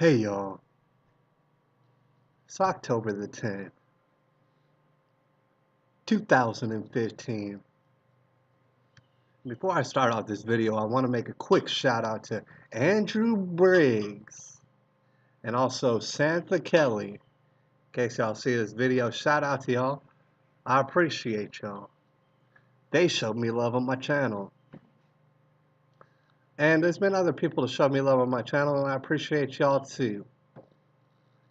Hey y'all, it's October the 10th, 2015. Before I start off this video, I want to make a quick shout out to Andrew Briggs and also Santha Kelly. In case y'all see this video, shout out to y'all. I appreciate y'all. They showed me love on my channel. And there's been other people to show me love on my channel, and I appreciate y'all too.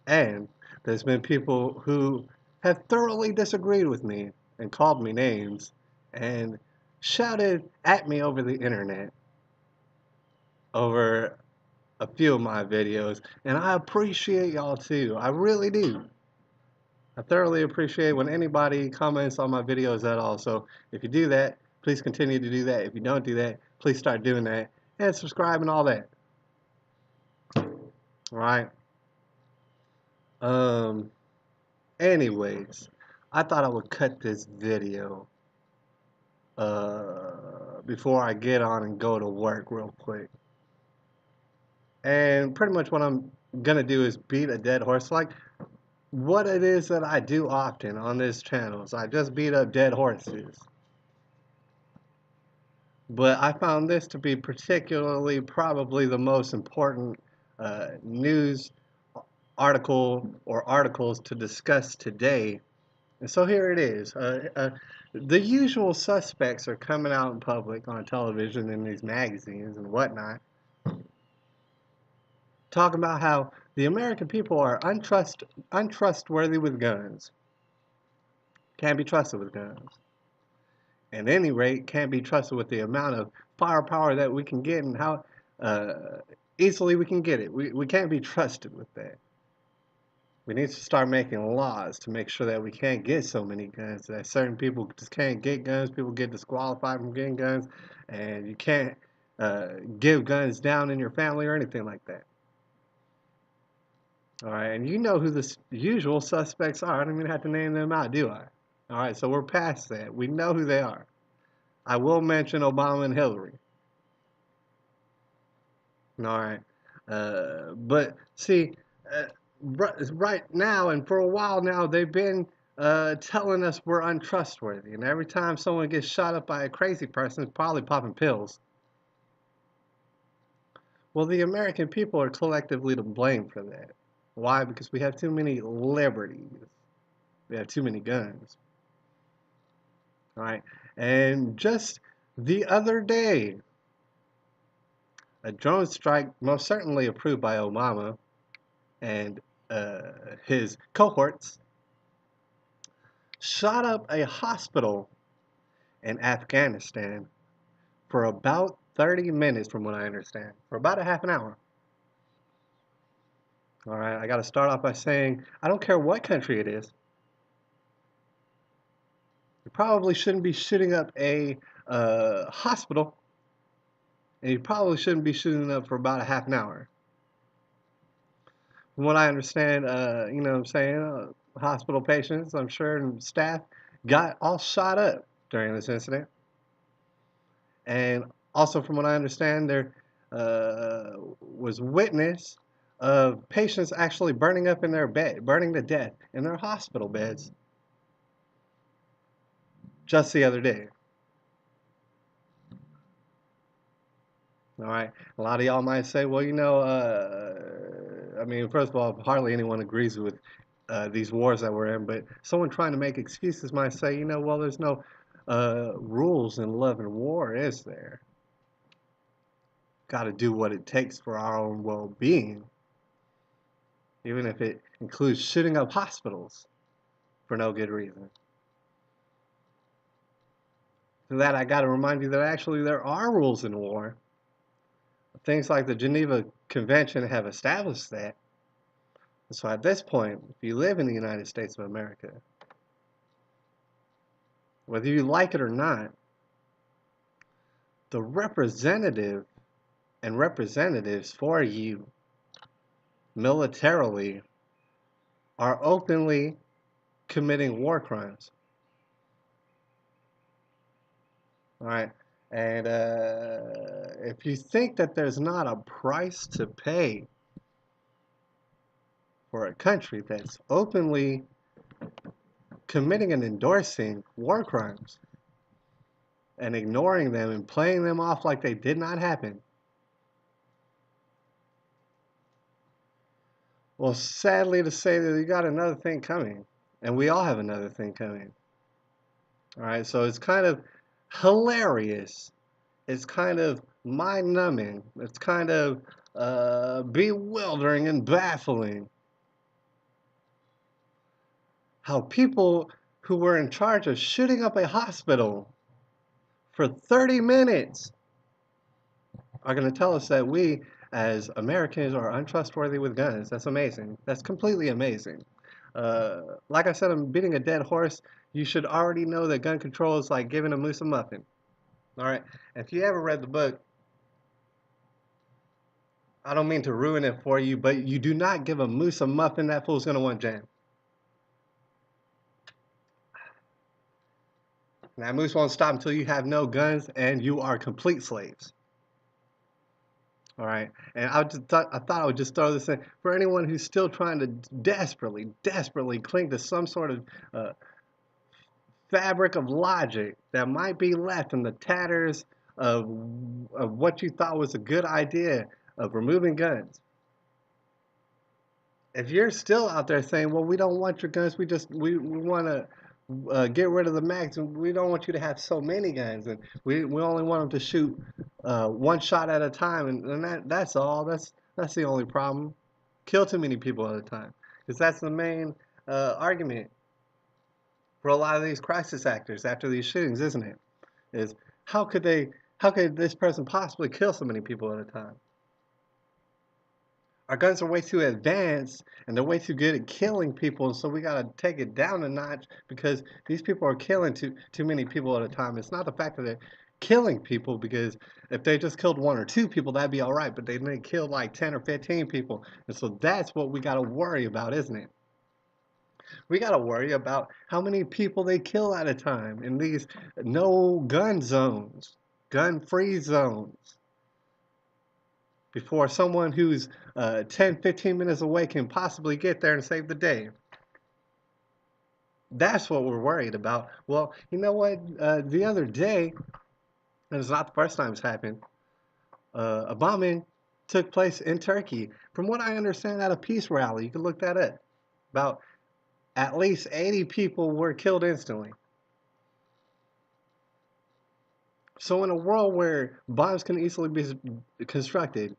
And there's been people who have thoroughly disagreed with me and called me names and shouted at me over the internet over a few of my videos, and I appreciate y'all too. I really do. I thoroughly appreciate when anybody comments on my videos at all. So if you do that, please continue to do that. If you don't do that, please start doing that and subscribe and all that. All right. Um Anyways, I thought I would cut this video before I get on and go to work real quick. And pretty much what I'm gonna do is beat a dead horse, like what it is that I do often on this channel. So I just beat up dead horses. But I found this to be particularly probably the most important news article or articles to discuss today. And so here it is. The usual suspects are coming out in public on television and these magazines and whatnot, talking about how the American people are untrustworthy with guns. Can't be trusted with guns. At any rate, can't be trusted with the amount of firepower that we can get and how easily we can get it. We can't be trusted with that. We need to start making laws to make sure that we can't get so many guns, that certain people just can't get guns, people get disqualified from getting guns, and you can't give guns down in your family or anything like that. All right, and you know who the usual suspects are. I don't even have to name them out, do I? All right, so we're past that. We know who they are. I will mention Obama and Hillary. All right, but see, uh, right now and for a while now, they've been telling us we're untrustworthy, and every time someone gets shot up by a crazy person, it's probably popping pills. Well, the American people are collectively to blame for that. Why? Because we have too many liberties. We have too many guns. All right, and just the other day, a drone strike, most certainly approved by Obama and his cohorts, shot up a hospital in Afghanistan for about 30 minutes, from what I understand, for about a half an hour. All right, I got to start off by saying I don't care what country it is. You probably shouldn't be shooting up a hospital, and you probably shouldn't be shooting up for about a half an hour. From what I understand, you know what I'm saying, hospital patients, I'm sure, and staff got all shot up during this incident. And also, from what I understand, there was witness of patients actually burning up in their bed, burning to death in their hospital beds just the other day. All right, a lot of y'all might say, well, you know, I mean, first of all, hardly anyone agrees with these wars that we're in, but someone trying to make excuses might say, you know, well, there's no rules in love and war, is there? Got to do what it takes for our own well-being, even if it includes shooting up hospitals for no good reason. To that, I got to remind you that actually there are rules in war. Things like the Geneva Convention have established that. So at this point, if you live in the United States of America, whether you like it or not, the representative and representatives for you militarily are openly committing war crimes. All right, and if you think that there's not a price to pay for a country that's openly committing and endorsing war crimes and ignoring them and playing them off like they did not happen. Well, sadly to say that you got another thing coming, and we all have another thing coming. All right, so it's kind of hilarious. It's kind of mind-numbing. It's kind of bewildering and baffling how people who were in charge of shooting up a hospital for 30 minutes are going to tell us that we, as Americans, are untrustworthy with guns. That's amazing. That's completely amazing. Like I said, I'm beating a dead horse. You should already know that gun control is like giving a moose a muffin. All right. If you ever read the book, I don't mean to ruin it for you, but you do not give a moose a muffin. That fool's going to want jam. And that moose won't stop until you have no guns and you are complete slaves. All right, and I thought I would just throw this in for anyone who's still trying to desperately cling to some sort of fabric of logic that might be left in the tatters of what you thought was a good idea of removing guns. If you're still out there saying, "Well, we don't want your guns. We want to get rid of the mags, and we don't want you to have so many guns, and we only want them to shoot one shot at a time," and that's all. That's the only problem. Kill too many people at a time, because that's the main argument for a lot of these crisis actors after these shootings, isn't it? Is how could they? How could this person possibly kill so many people at a time? Our guns are way too advanced and they're way too good at killing people, and so we gotta take it down a notch because these people are killing too many people at a time. It's not the fact that they're killing people, because if they just killed one or two people, that'd be all right, but they didn't kill like 10 or 15 people, and so that's what we gotta worry about, isn't it? We gotta worry about how many people they kill at a time in these no gun zones, gun-free zones, before someone who's 10, 15 minutes away can possibly get there and save the day. That's what we're worried about. Well, you know what? The other day, and it's not the first time it's happened, a bombing took place in Turkey. From what I understand, at a peace rally, you can look that up. About at least 80 people were killed instantly. So in a world where bombs can easily be constructed,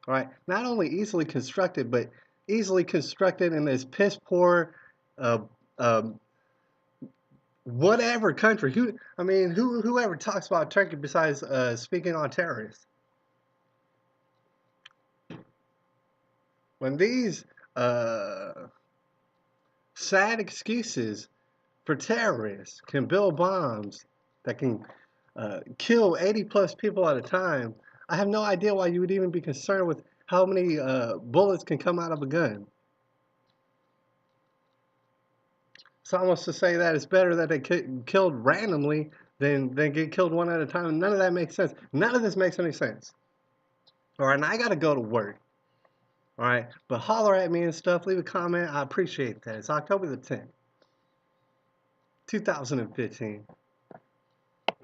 all right, not only easily constructed, but easily constructed in this piss poor, uh, um, whatever country. Whoever talks about Turkey besides speaking on terrorists? When these uh, sad excuses for terrorists can build bombs that can kill 80 plus people at a time, I have no idea why you would even be concerned with how many bullets can come out of a gun. It's almost to say that it's better that they killed randomly than get killed one at a time. None of that makes sense. None of this makes any sense. All right, and I got to go to work. All right, but holler at me and stuff. Leave a comment. I appreciate that. It's October the 10th, 2015.